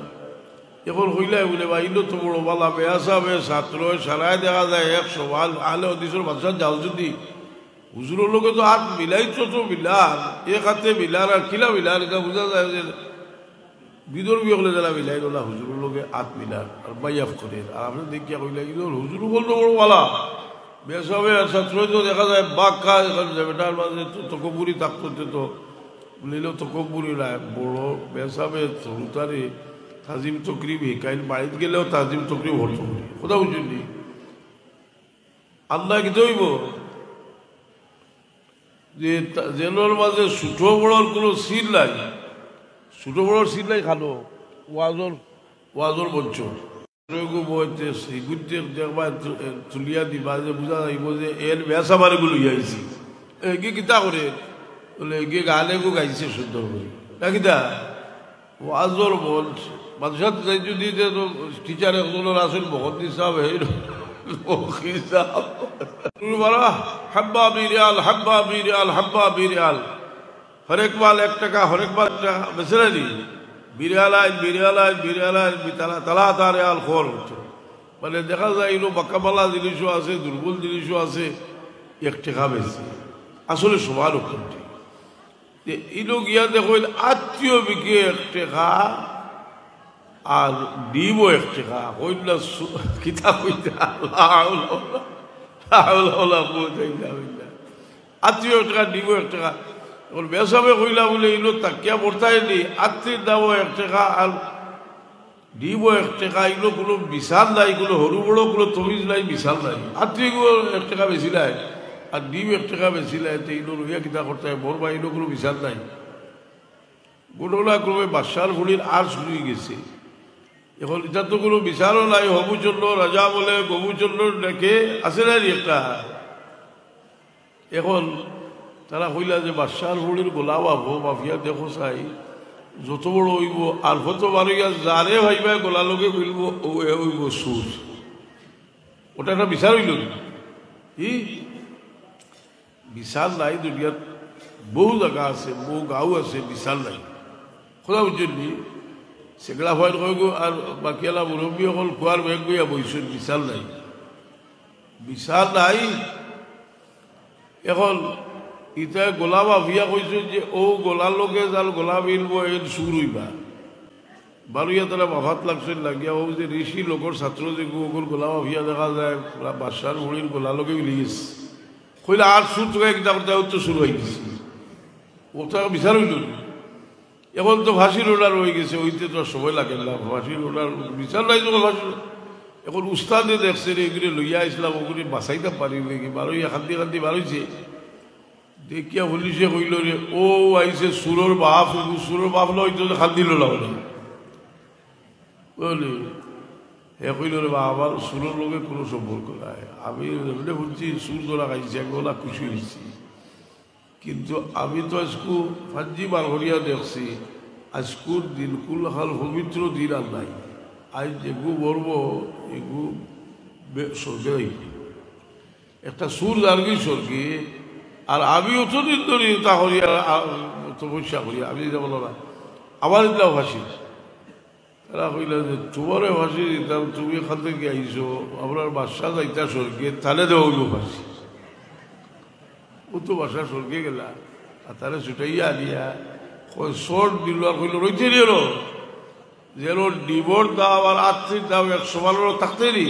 এখন হইলাই বলে বাইলো তো বড় বালা বেয়াসাবে ছাত্র সারায় দেখা যায় 100 আলে হদিসের ভাষা যাও যদি হুজুরের লোকে তো হাত মিলাই তো মিলার এক হাতে মিলার আর কিলা মিলার এটা বোঝা যায় যে বিদর্মী হলে যারা মিলাই না হুজুরের লোকে হাত মিলার আর বাইয়াফ করে আর আপনি দেখিয়া কইলাই কিন্তু হুজুর বলতো বড় বালা বেসাবে আর ছাত্র তো দেখা যায় বাঘ খায় বেটার মাঝে তো তকবুরি থাকতো তো বলিলেও তকবুরি নাই বড় বেসাবে তরুতারে তাজিম তকরিব হিকাইল বাড়িতে গেলেও তাজিম তকরিব হতো কোথাও বুঝলি আল্লাহ কি হইব যে জেলের মাঝে ছোট বড়র কোনো সিল নাই ছোট বড়র সিল নাই খালো ওয়াজর বঞ্চ তুলিয়া দিবা যে বুঝা যাইব যে এর বেসা বারে গুলো আইছি এগে কিতা করে বলে এগে গালে গো গাইছে সুন্দর করে না কিতা ওয়াজর বঞ্চ বাদশাহ যদি টিচার একজনের আসেন বহুত হিসাব হাব্বা বিরিয়াল হাব্বা বিরিয়াল হাব্বা বিরিয়াল হরেক মাল 1 টাকা হরেক মাল 1 টাকা বেছে নি বিরিয়ালায় তালা তারে আল খোর হচ্ছে মানে দেখা যায় এগুলো বাঁকাবালা জিনিসও আছে দুর্বল জিনিসও আছে 1 টাকা বেশি আসলে সবার উপরটি এগুলো গিয়া দেখো আত্মীয় বিকে 1 টাকা আর দিব 1 টাকা হইলা কিতা হইতা আত্মীয় 1 টাকা দিব 1 টাকা এখন বেসাবে কইলা বলে এগুলো তাকিয়া পড়তাই নি আত্মীয় দাও 1 টাকা আর দিব 1 টাকা এগুলো কোনো বিশাল নাই কোনো সরু বড় কোনো তমিজ নাই বিশাল নাই আত্মীয়গুলো 1 টাকা বেশি নাই আর দিব 1 টাকা বেশি নাই তো এগুলো রইয়া কিতা করতে হয় বড় বা এগুলো কোনো বিশাল নাই ঘটনা ক্রমে বাদশার ভুলির আর শুরু গেছে এখন এটা তো কোনো বিচারও নাই হবুচন্দ্র রাজা বলে গবুচন্দ্র ডেকে আছে না একটা এখন তারা কইলা যে বাদশার ভুলির গোলা বাবো মাফিয়া দেখো চাই যত বড় হইব আর হত বারইয়া যারে ভাইবা গোলা লোকে কইব ও হইব সুর ওটা একটা বিচার হইল কি বিশাল নাই দুনিয়ার বহু জায়গা আছে বহু গাঁও আছে বিশাল নাই খোদা বুঝলি সেগুলা ভয় কইব আর বাকিয়ালা মুরব্বী অকল খোয়ার বেগ গইয়া বইছেন বিশাল নাই এখন ইটা গোলা বাফিয়া কইছে যে ও গোলার লোকে যার গোলা মিলব এর সুর হইবা বারুইয়া তারা মাফাত লাগছেন লাগিয়া ও যে ঋষি লোকর ছাত্র যে গোগল গোলা বাফিয়া দেখা যায় বাদশার মুড়ির গোলা লোকে মিলি গেছে কইলে আর সুর তোকে কিতা করতে তো শুরু হয়ে গেছে ওটা বিচার হইল এখন তো ফাঁসির অর্ডার হয়ে গেছে ওইতে তো সময় লাগে না ফাঁসির অর্ডার বিচার নাই তো ফাঁসির এখন উস্তাদে দেখছে এগুলি লইয়া আসলাম ওগুলি বাঁচাইতে পারি নাকি বারুইয়া খান্তি বারুইছে দেখিয়া পুলিশে কইল রে ও আইছে সুরর বাপ লইতো খান্দিল না বলে হে কইল রে বা আমার সুরের লোকের কোনো সম্পর্ক নাই আমি এমনি বলছি সুর ধরা খাইছি একবেলা খুশি হয়েছি কিন্তু আমি তো আজকু ফাঁজি বার করিয়া দেখছি আজকুর দিনকুল হাল পবিত্র দিন আর নাই আজ এগু বলব এগু স্বর্গে একটা সুর দার্গি স্বর্গে আর আমি অতদিন ধরে তা করি তপস্যা করি আমি যেটা বলো না আবার দিলাম ফাঁসি তারা কইলা যে তোমারে ফাঁসি দিতাম তুমি এখান থেকে আইসো আপনার বাসা যাইতা স্বর্গে তাহলে দেওয়া হইব ফাঁসি ও তো বাসা স্বর্গে গেলা আর তারা ছুটাইয়া দিয়া শর্ট দিল আর কইল রইতে দিল যেন ডিভোর্স দাও আর আত্মীয় দাও 100 ভালো থাকতে নি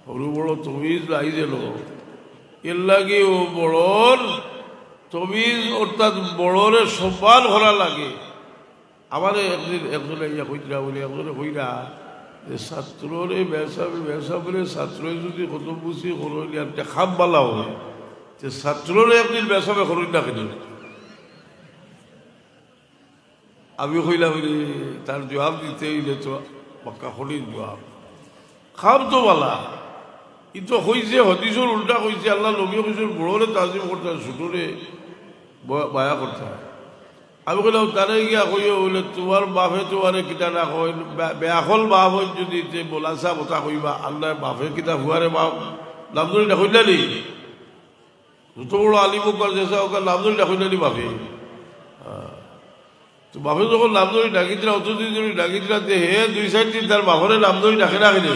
সরু বড় তবিজ লাই দিল এর লাগে ও বড়র তবিজ অর্থাৎ বড়রে সবার ভরা লাগে আমার একজনে ইয়া কইরা বলে একজনে কইরা যে ছাত্ররে ব্যবসা বলে ছাত্র যদি কত বুঝি করলি একটা খাপ বালা হয় যে ছাত্ররে একদিন ব্যবসা করুন না কেন আমি কইলাম বলে তার জবাব দিতে হইলে তো পাক্কা হলির জবাব খাপ তো বালা ই তো হয়েছে হদিসর উল্টা কইছে আল্লাহ নবী কইসর বড়রে তাজিম করতে হয় ছোটরে বায়া করতে হয় আমি কইলাম তারে গিয়া কইও বলে তোমার বাপে তোমারে কিতা না কই বেয়াখল বাপ হয় যদি বোলাসা কথা কইবা আল্লাহ বাপে কিতা হুয়ারে বাপ নামজরি না কইলালি যত বড় আলিম কর যেসা ওকে নামজরি না কইলালি বাপে তো বাপে যখন নামজরি ডাকি দিলা অতদিন যদি ডাকি দিলা হে 2-4 দিন তার বাপরে নামজরি ডাকে রাখলে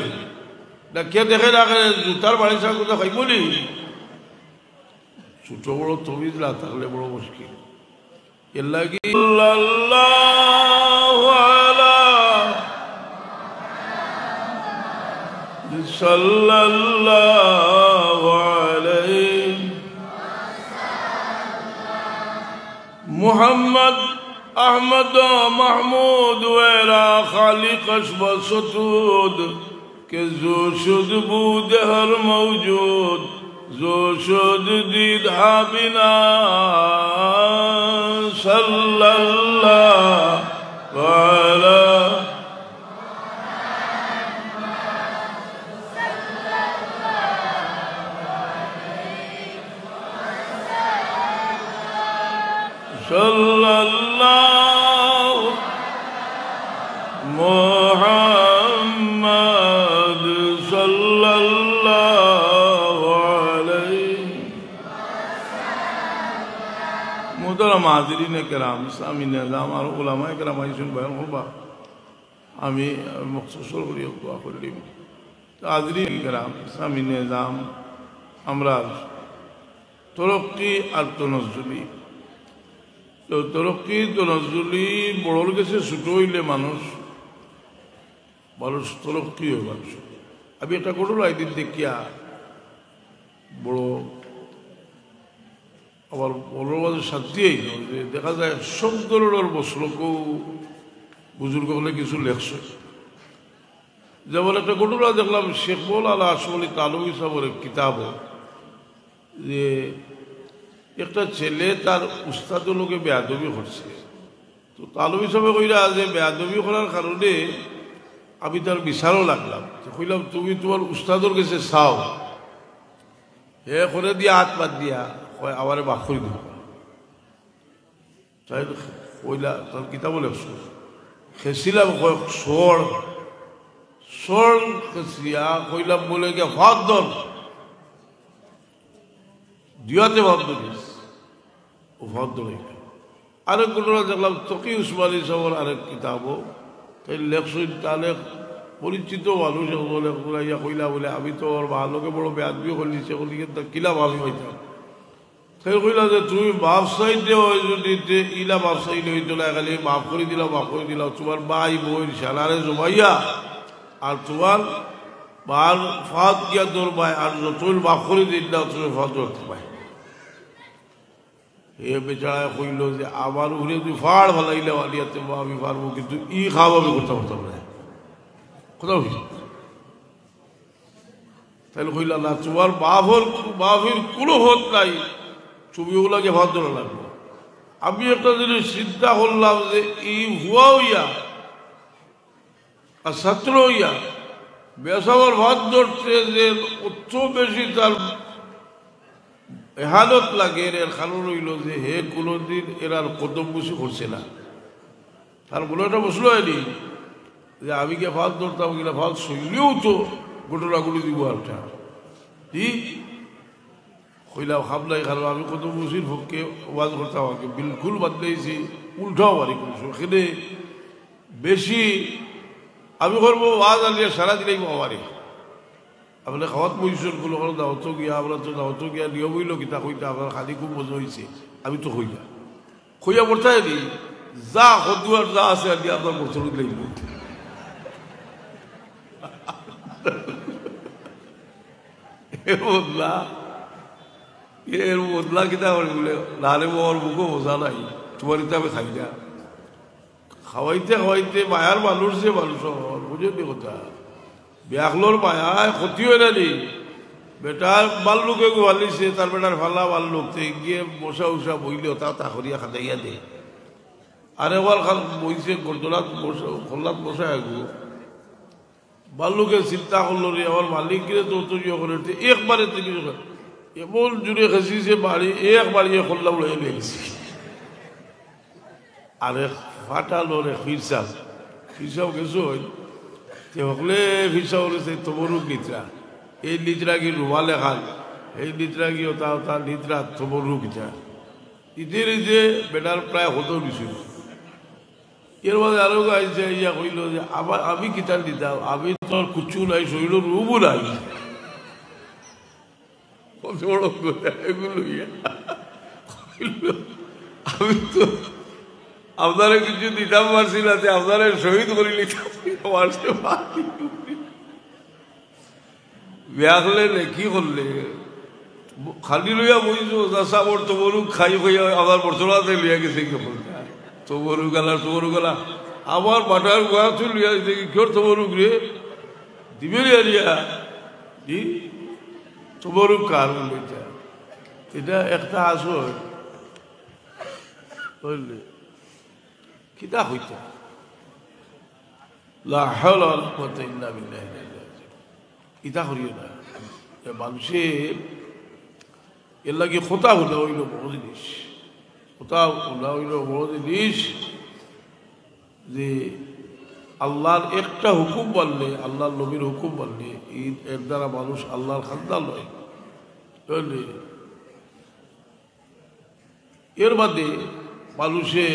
ডাকিয়া দেখে রাখে জুতার বাড়ি সারা কোথা খাইবলি ছোট বড় তবিজ না থাকলে বড় মুশকিল এর লাগি সাল্লাল্লাহু আলাইহি মুহাম্মদ احمد محمود ویرا خالق اشبہ ستود کہ زو شد بود ہر موجود زو شد دید بنا صلی اللہ علیہ صلی اللہ محمد صلی اللہ علیہ محترم حاضرین کرام سامعین اعظام اور علماء کرام আইসুন বয়ান করবা আমি মখসুসর করি দোয়া করলি হাজিরিন کرام সামিন নিজাম আমরা তরক্কি আর তনজ্জুলি তো তরক্কি তনজ্জুলি বড়র কাছে ছোট হইলে মানুষ তরক্কি হয় মানুষ আমি একটা ঘটনা একদিন দেখিয়া বড় আবার বড় বাজার শান্তি আইল যে দেখা যায় সব ধরনের বসলকেও বুজুর্গ হলে কিছু লেখছে যেমন একটা ঘটনা দেখলাম শেখ মৌলানা আশরাফ আলী থানভী সাহেবের কিতাব যে একটা ছেলে তার উস্তাদের লোকে বেয়াদবি করছে তো থানভী সাহেব কইরা যে বেয়াদবি করার কারণে আমি তার বিচারও লাগলাম কইলাম তুমি তোমার উস্তাদের কাছে চাও হে করে দিয়া হাত পাত দিয়া আমারে মাফ করে দিব তাই কইলা তার কিতাবও লেখছো খেছিলাম সর খেছিয়া কইলাম বলে গিয়া ভাত দল দিয়াতে ভাত দিস ও ভাত দল আরেক ঘটনা দেখলাম তকি উসমানী সাহেবের আরেক কিতাবও তাই লেখছই তাহলে পরিচিত মানুষ বলে কইলা বলে আমি তো ওর ভালোকে বড় বেয়াদবিও করলি সে বলি কিলা ভাবি হইতাম তাই কইলা যে তুমি মাফ চাইতে হয় যদি ইলা মাফ চাইলে হইতো না খালি মাফ করে দিলাম তোমার ভাই বোন সালারে জমাইয়া আর তোমার বার ফাঁদ গিয়া তোর ভাই আর যতই মাফ করে দিন না তুমি ফাঁদ রাখতে পাই এ বেচারায় কইল যে আমার উড়ে তুই ফাড় ভালাইলে আলিয়াতে আমি পারবো কিন্তু ই খাওয়াবে করতে পারতাম না কোথাও তাহলে কইলা না তোমার বাফের কোনো হত নাই তুমি ওগুলাকে ভাত ধরা লাগলো আমি একটা জিনিস চিন্তা করলাম যে ই হুয়া হইয়া আর ছাত্র হইয়া বেসাবার ভাত ধরছে যে অত বেশি তার এহালত লাগে এর কারণ হইল যে হে কোনোদিন এরার কদম বুঝি করছে না তার কোনো একটা বসলো হয়নি যে আমি কে ফাল ধরতাম কিনা ফাল শৈলেও তো ঘটনাগুলি দিব আরটা ঠিক কইলাম খাবলাই খালো আমি কত মুসির পক্ষে ওয়াজ করতাম আমাকে বিলকুল বাদ দিয়েছি উল্টাও পারি সেখানে বেশি আমি করবো ওয়াজ আলিয়া সারা দিলেই পাওয়ারি আপনার খাওয়াত বইছেন কোনো কোনো দাওয়াত গিয়া আমরা তো দাওয়াত গিয়া নিয়ম হইল কিতা কইতা আপনার খালি খুব মজা হয়েছে আমি তো কইলা কইয়া পড়তাই নি যা হদুয়ার যা আছে আর কি আপনার বছর লাগলো বদলা এর বদলা কিতা বলে নাহলে আমার মুখও মজা নাই তোমার ইতে আমি খাই না খাওয়াইতে খাওয়াইতে মায়ার মানুষ যে মানুষ বুঝলি কথা ব্যাগলোর মায়ায় ক্ষতি হয়ে নানি বেটার বাল্লুকে গোয়ালিছে তার বেটার ফালা বাল্লুক গিয়ে বসা উষা বইলে তা তাহরিয়া খাটাইয়া দে আর এবার খাল বইছে গরদলাত বসা খোল্লাত বসা আগু বাল্লুকে চিন্তা করলো রে আমার মালিকরে তো ইয়ে করে একবারে এমন জুড়ে খেসিছে বাড়ি একবারে খোল্লা উড়ে লেগেছি আরে ফাটালো রে ফিরসাল ফিরসাও গেছো হকলে ফিরসা করেছে তবরুক নিদ্রা এই নিদ্রা কি রুমালে খান এই নিদ্রা কি ওটা ওটা নিদ্রা তবরুক যা ইদের যে বেটার প্রায় হতো দিছিল এর মধ্যে আরো গাইছে ইয়া কইল যে আবার আমি কিতাব দিতাম আমি তোর কুচু নাই শরীর রুবু নাই কত বড় এগুলো আমি তো আপনারা কিছু দিতাম পারছি না আপনারা শহীদ করে লিখতাম ব্যাগলে কি করলে খালি লইয়া বইছো চাষাবর তবরু খাই খাইয়া আবার বর্তমানে লিয়া গেছে কি বলতে তবরু গেলা আবার বাটার গোয়া চল লিয়া দেখি কেউ তবরুক রে দিবে লিয়া জি তবরুক কার বলতে এটা একটা আসর বুঝলি কিতা হইত লা হাওলা ওয়ালা কুওয়াতা ইল্লা বিল্লাহ ইতা করিও না মানুষে এর লাগে খোতা হলো হইল বড় জিনিস খোতা হলো হইল বড় জিনিস যে আল্লাহর একটা হুকুম বললে আল্লাহর নবীর হুকুম বললে এর দ্বারা মানুষ আল্লাহর খাদ্দা লয় বুঝলি এর বাদে মানুষে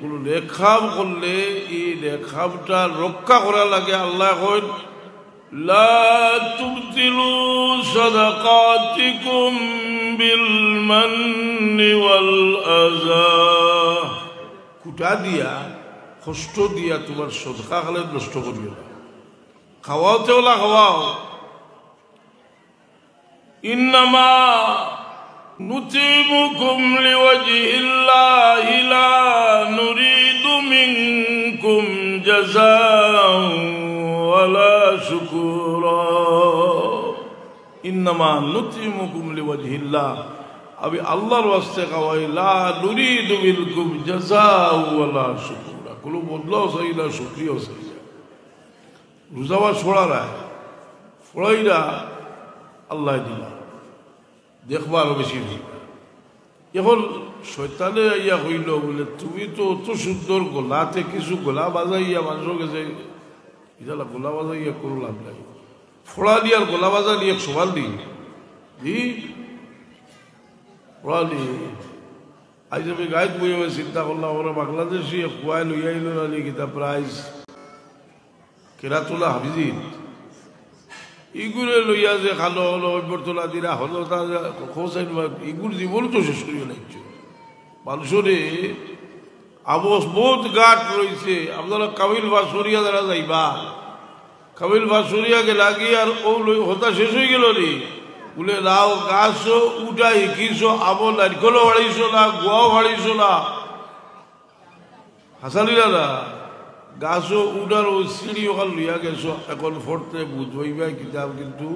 কোনো লেখাম করলে এই লেখামটা রক্ষা করা লাগে আল্লাহ কইন লা তুবতিলু সাদাকাতিকুম বিল মান্নি ওয়াল আযা কুটা দিয়া কষ্ট দিয়া তোমার সদকা খালে নষ্ট করিও না খাওয়াতে ওলা খাওয়াও ইন্নামা نطعمكم لوجه الله لا نريد منكم جزاء ولا شكورا إنما نطعمكم لوجه الله أبي الله واسطة قوي لا نريد منكم جزاء ولا شكورا كلو بدلا سيلا شكريا سيلا روزا छोड़ा रहा है ফড়াইরা আল্লাহ দিলা দেখবো আরো বেশি এখন শয়তানে ইয়া হইল বলে তুমি তো অত সুন্দর গোলাতে কিছু গোলা বাজাইয়া মানুষের কাছে ইতালা গোলা বাজাইয়া কোনো লাভ নাই ফোড়া দিয়ে আর গোলা বাজা নিয়ে সমান দিই জি ফোড়া নিয়ে আজ আমি গাইড বই চিন্তা করলাম আমরা বাংলাদেশি কুয়ায় লইয়াইল না নি কিতা প্রাইজ কেরাতুল্লাহ হাফিজিন ইগুরে লইয়া যে খালো হলো অভ্যর্থনা দিরা হলো তা খোঁজাই ইগুর জীবন তো শেষ করিও লাগছে মানুষরে আবস বহুত গাঠ রয়েছে আপনারা কাবিল বাসুরিয়া দ্বারা যাইবা কাবিল বাসুরিয়াকে লাগি আর ও হতা শেষ হয়ে গেল রে বলে লাও গাছও উঠা শিকিছো আবো নারিকলও হাড়িছো না গোয়াও হাড়িছো না হাসালি দাদা গাছও উডার ও সিঁড়ি ওখান লইয়া গেছো এখন ফোরতে বুঝবইবা কিতাব কিন্তু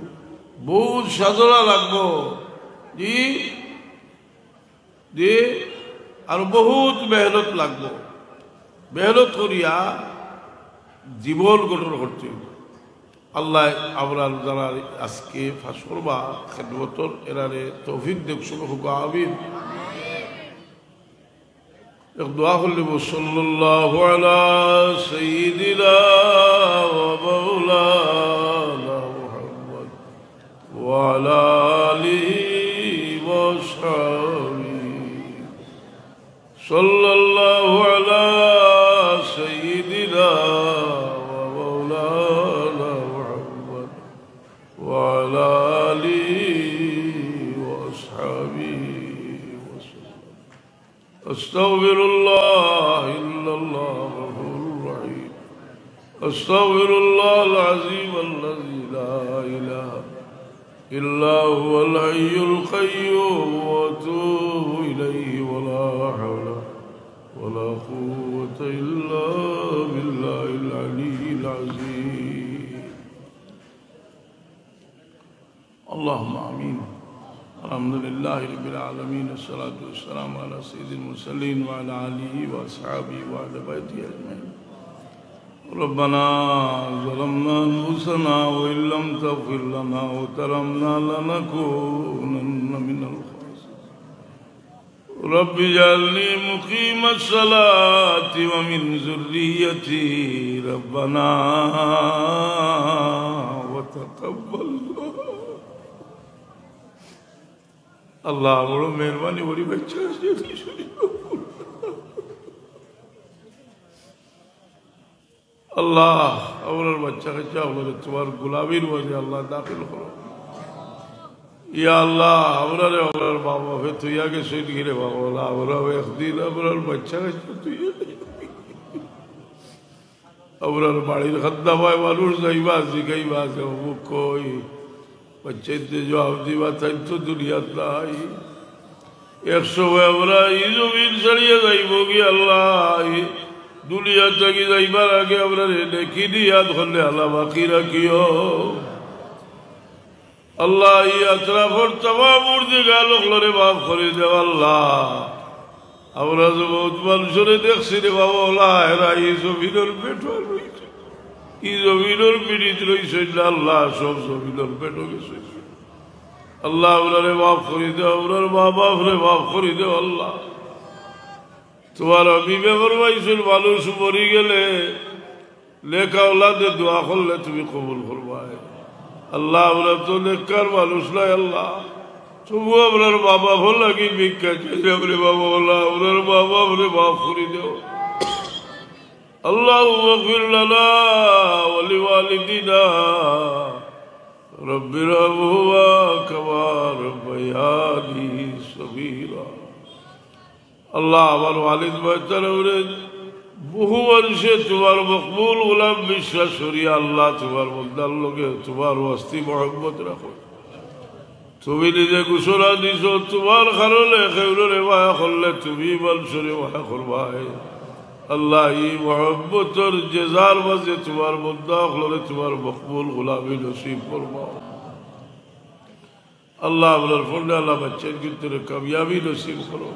বহুত সাধনা লাগবো জি যে আর বহুত মেহনত লাগবো মেহনত করিয়া জীবন গঠন করতে আল্লাহ আমরা যারা আজকে ফাঁস করবা খেদমতর এরারে তৌফিক দেখ শুভ হুক আমিন एक दुआ खुल्ले सल्लल्लाहु अला सय्यिदिना व मौलाना मुहम्मद व अला आलिहि व अस्हाबिहि सल्लल्लाहु अला सय्यिदिना व मौलाना मुहम्मद व अला आलिहि व अस्हाबिहि अस्तगफिरुल्लाह इन्नल्लाह गफूरुर रहीम अस्तगफिरुल्लाह अल-अज़ीम अल्लज़ी ला इलाहा इल्ला हुवल हय्युल क़य्यूम व अतूबु इलैहि व ला हौला व ला क़ुव्वता इल्ला बिल्लाहिल अलिय्यिल अज़ीम। अल्लाहुम्मा आमीन। अल्हम्दुलिल्लाहि रब्बिल आलमीन अस्सलातु वस्सलामु अला सय्यिदिल मुरसलीन व अला आलिहि व अस्हाबिहि व अहलि बैतिहि अजमईन। रब्बना ज़लमना अनफुसना व इल्लम तग़फिर लना व तरहमना लनकूनन्ना मिनल ख़ासिरीन। रब्बि इजअलनी मुक़ीमस सलाति व मिन ज़ुर्रिय्यती रब्बना व तक़ब्बल। अल्लाह बड़ो मेहरबानी बड़ी बच्चा अल्लाह और बच्चा कच्चा और तुम्हार गुलाबी वजह अल्लाह दाखिल करो या अल्लाह अवरर अवरर बाबा फिर तू या के सीट गिरे बाबा अल्लाह अवरर अखदीन अवरर बच्चा कच्चा तू ये अवरर बाड़ी खद्दा भाई वालूर सही बात सी कई बात है वो कोई बच्चे जो आवती बात है तो दुनिया आई 100 अवरा इजो वीर सड़िए जाइबोगी अल्लाह दुनिया तक जाइबार आगे अवरा देखी दी याद खल्ले अल्लाह बाकी रखियो अल्लाह ये अतराफ और तमाम उर्दिगालों खलरे बाप खरीदे अल्लाह अवरा से बहुत मानुषरे देख सिरे बाबा अल्लाह है राई इजो वीर बैठो इजो वीर पीड़ित रही सोचला अल्लाह सब वीर बैठो के सोच अल्लाह उन्होंने माफ करी दे उन्होंने माँ बाप ने माफ करी दे अल्लाह तुम्हारा अभी में फरमाई सुन मालूम सुमरी गले लेखा औलाद दुआ खोल ले तुम्हें कबूल फरमाए अल्लाह उन्हें तो लेकर मालूम सुना अल्लाह तुम वो अपने माँ बाप हो लगी बिक के अपने बाबा अल्लाह उन्होंने माँ बाप ने माफ करी दो अल्लाह वग़फ़िर लना व लिवालिदिना रब्बिरहमुहुमा कमा रब्बयानी सगीरा। अल्लाह আমার ওয়ালিদ বাচ্চারা বহু বর্ষে তোমার মকবুল গোলাম বিশ্বাস করি আল্লাহ তোমার বন্দার লোকে তোমার ওয়াস্তি মহব্বত রাখো তুমি নিজে ঘোষণা দিছো তোমার কারণে খেউরে মায়া করলে তুমি মানুষের মায়া করবাই अल्लाह ये मोहब्बत और जजार मजे तुम्हार मुद्दा खुले तुम्हार मकबूल गुलामी नसीब फरमाओ अल्लाह अल्लाह बच्चे की तेरे कामयाबी नसीब करो।